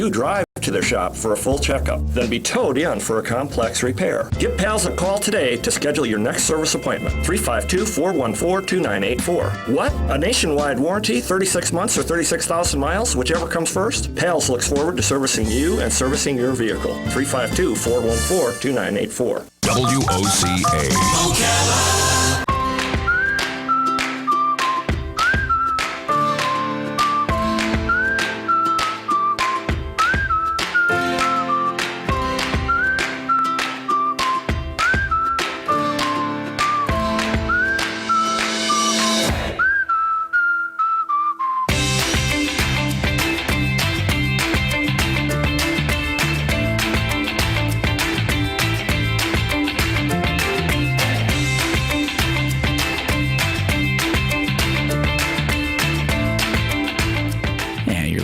You drive to their shop for a full checkup, then be towed in for a complex repair. Give Pals a call today to schedule your next service appointment. 352-414-2984. What? A nationwide warranty, 36 months or 36,000 miles, whichever comes first? Pals looks forward to servicing you and servicing your vehicle. 352-414-2984. WOCA. Ocala.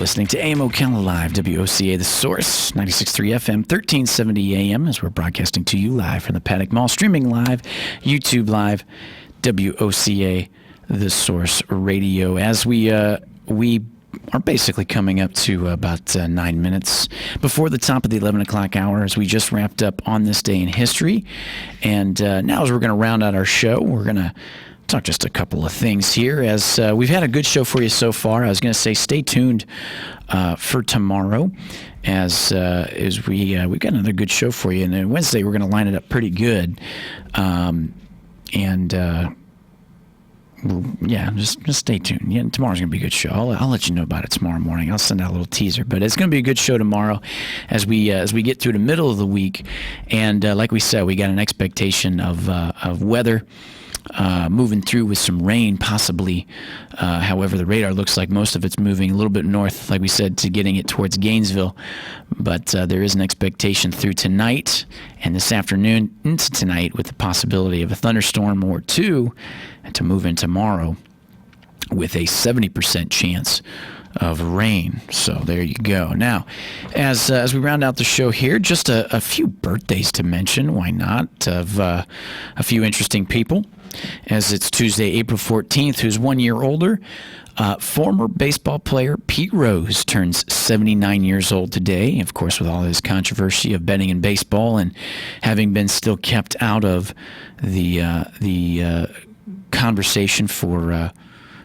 Listening to AM Ocala Live, WOCA, The Source, 96.3 FM, 1370 AM, as we're broadcasting to you live from the Paddock Mall, streaming live, YouTube Live, WOCA, The Source Radio. As we are basically coming up to about 9 minutes before the top of the 11 o'clock hour, as we just wrapped up on this day in history. And now as we're going to round out our show, we're going to talk just a couple of things here, as we've had a good show for you so far. I was going to say stay tuned for tomorrow, as we've got another good show for you. And then Wednesday we're going to line it up pretty good, just stay tuned. Yeah, tomorrow's going to be a good show. I'll let you know about it tomorrow morning. I'll send out a little teaser, but it's going to be a good show tomorrow as we get through the middle of the week. And like we said, we got an expectation of weather moving through with some rain, possibly. However, the radar looks like most of it's moving a little bit north, like we said, to getting it towards Gainesville. But there is an expectation through tonight and this afternoon into tonight, with the possibility of a thunderstorm or two, and to move in tomorrow with a 70% chance of rain. So there you go. Now, as we round out the show here, just a few birthdays to mention. Why not? Of a few interesting people. As it's Tuesday, April 14th, who's 1 year older. Former baseball player Pete Rose turns 79 years old today. Of course, with all his controversy of betting in baseball and having been still kept out of the conversation for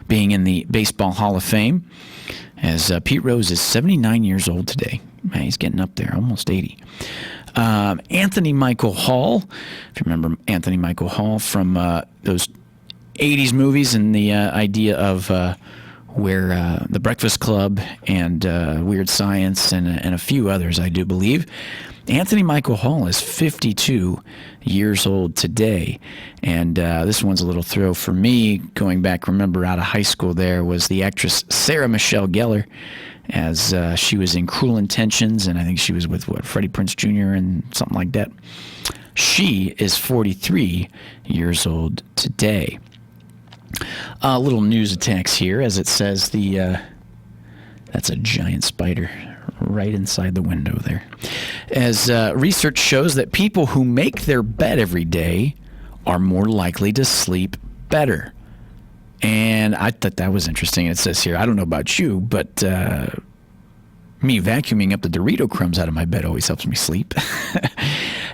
being in the Baseball Hall of Fame. As Pete Rose is 79 years old today. Man, he's getting up there, almost 80. Anthony Michael Hall, if you remember Anthony Michael Hall from those 80s movies, and the idea of where The Breakfast Club and Weird Science and a few others, I do believe. Anthony Michael Hall is 52 years old today, and this one's a little thrill for me. Going back, remember, out of high school there was the actress Sarah Michelle Gellar, as she was in Cruel Intentions, and I think she was with, Freddie Prinze Jr. and something like that. She is 43 years old today. A little news attacks here, as it says that's a giant spider right inside the window there. As research shows that people who make their bed every day are more likely to sleep better. And I thought that was interesting. It says here, I don't know about you, but me vacuuming up the Dorito crumbs out of my bed always helps me sleep.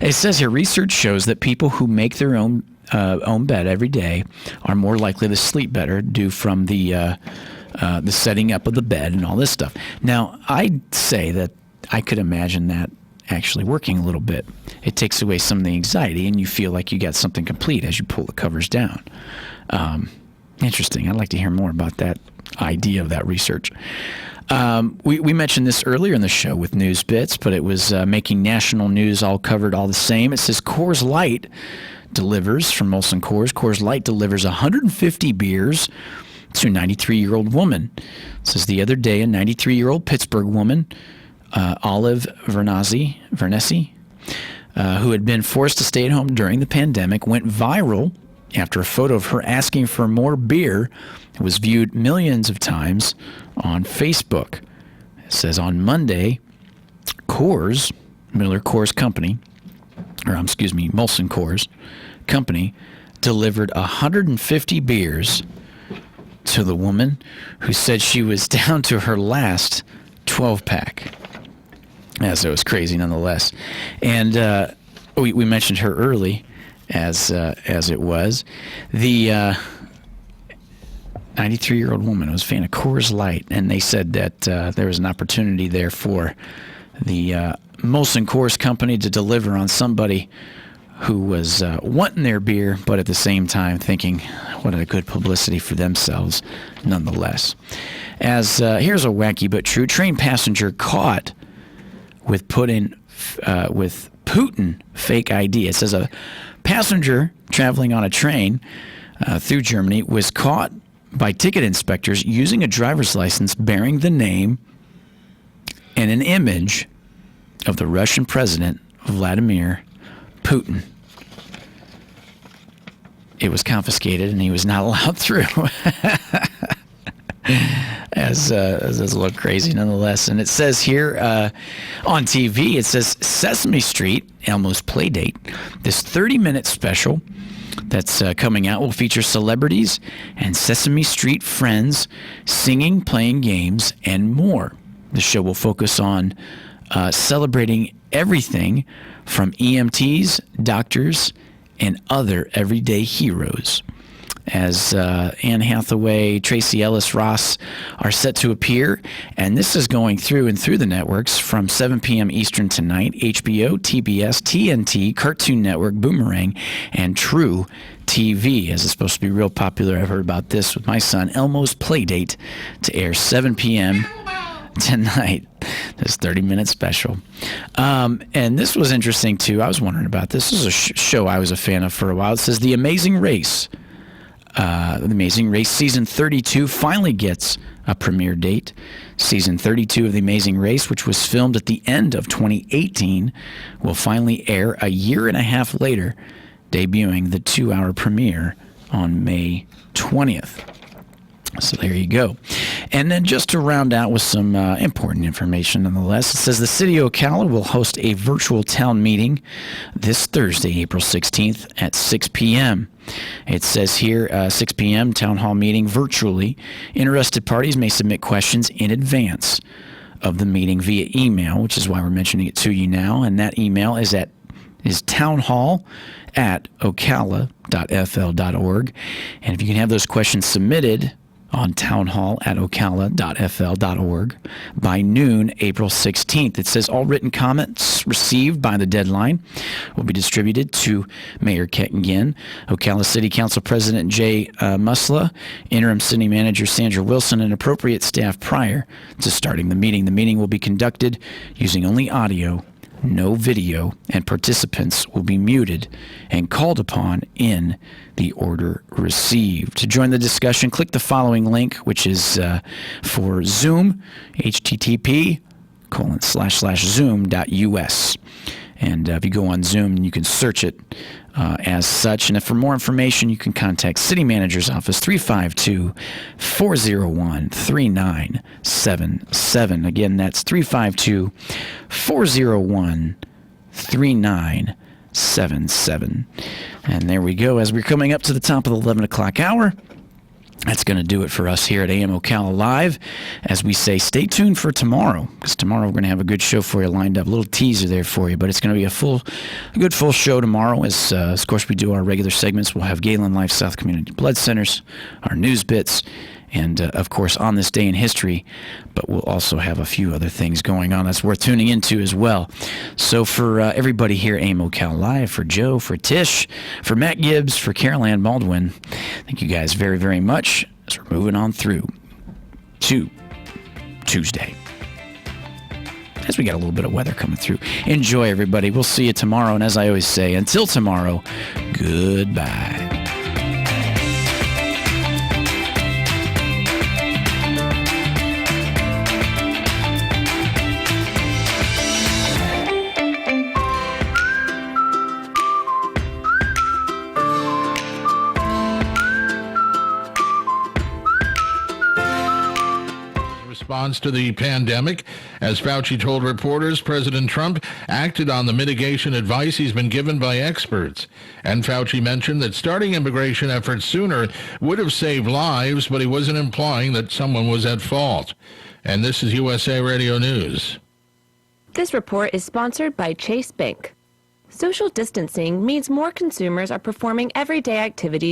It says here, research shows that people who make their own bed every day are more likely to sleep better due from the setting up of the bed and all this stuff. Now, I'd say that I could imagine that actually working a little bit. It takes away some of the anxiety, and you feel like you got something complete as you pull the covers down. Interesting. I'd like to hear more about that idea of that research. We mentioned this earlier in the show with News Bits, but it was making national news, all covered all the same. It says Coors Light delivers, from Molson Coors, Coors Light delivers 150 beers to a 93-year-old woman. It says the other day, a 93-year-old Pittsburgh woman, Olive Vernesi, who had been forced to stay at home during the pandemic, went viral after a photo of her asking for more beer was viewed millions of times on Facebook. It says on Monday, Molson Coors Company delivered 150 beers to the woman who said she was down to her last 12-pack. Yeah, so it was crazy nonetheless. And we mentioned her early, as it was. The 93-year-old woman was a fan of Coors Light, and they said that there was an opportunity there for the Molson Coors Company to deliver on somebody who was wanting their beer, but at the same time thinking, what a good publicity for themselves nonetheless. As here's a wacky but true. Train passenger caught with Putin fake ID. It says a passenger traveling on a train through Germany was caught by ticket inspectors using a driver's license bearing the name and an image of the Russian President Vladimir Putin. It was confiscated and he was not allowed through. As does look crazy nonetheless. And it says here on TV, it says Sesame Street, Elmo's Playdate. This 30-minute special that's coming out will feature celebrities and Sesame Street friends singing, playing games, and more. The show will focus on celebrating everything from EMTs, doctors, and other everyday heroes. As Anne Hathaway, Tracy Ellis Ross are set to appear, and this is going through the networks from 7 p.m. Eastern tonight. HBO, TBS, TNT, Cartoon Network, Boomerang, and True TV, as it's supposed to be real popular. I've heard about this with my son. Elmo's Playdate to air 7 p.m. tonight. This 30-minute special. And this was interesting, too. I was wondering about this. This is a show I was a fan of for a while. It says The Amazing Race. The Amazing Race Season 32 finally gets a premiere date. Season 32 of The Amazing Race, which was filmed at the end of 2018, will finally air a year and a half later, debuting the 2-hour premiere on May 20th. So there you go. And then just to round out with some important information nonetheless, it says the city of Ocala will host a virtual town meeting this Thursday, April 16th at 6 p.m. It says here, 6 p.m. town hall meeting virtually. Interested parties may submit questions in advance of the meeting via email, which is why we're mentioning it to you now. And that email is townhall@ocala.fl.org. And if you can have those questions submitted on townhall@ocala.fl.org by noon, April 16th. It says all written comments received by the deadline will be distributed to Mayor Kettingen, Ocala City Council President Jay Musla, Interim City Manager Sandra Wilson, and appropriate staff prior to starting the meeting. The meeting will be conducted using only audio, no video, and participants will be muted and called upon in the order received. To join the discussion, click the following link, which is for Zoom, http://zoom.us. And if you go on Zoom, you can search it as such. And if for more information, you can contact City Manager's Office, 352-401-3977. Again, that's 352-401-3977. And there we go. As we're coming up to the top of the 11 o'clock hour, that's going to do it for us here at AM Ocala Live. As we say, stay tuned for tomorrow, because tomorrow we're going to have a good show for you lined up. A little teaser there for you, but it's going to be a good full show tomorrow. As of course we do our regular segments. We'll have Galen Life South Community Blood Centers, our news bits, and of course on this day in history. But we'll also have a few other things going on that's worth tuning into as well. So for everybody here at AM Ocala Live, for Joe, for Tish, for Matt Gibbs, for Carol Ann Baldwin, thank you guys very, very much as we're moving on through to Tuesday, as we got a little bit of weather coming through. Enjoy, everybody. We'll see you tomorrow. And as I always say, until tomorrow, goodbye. Response to the pandemic. As Fauci told reporters, President Trump acted on the mitigation advice he's been given by experts. And Fauci mentioned that starting immigration efforts sooner would have saved lives, but he wasn't implying that someone was at fault. And this is USA Radio News. This report is sponsored by Chase Bank. Social distancing means more consumers are performing everyday activities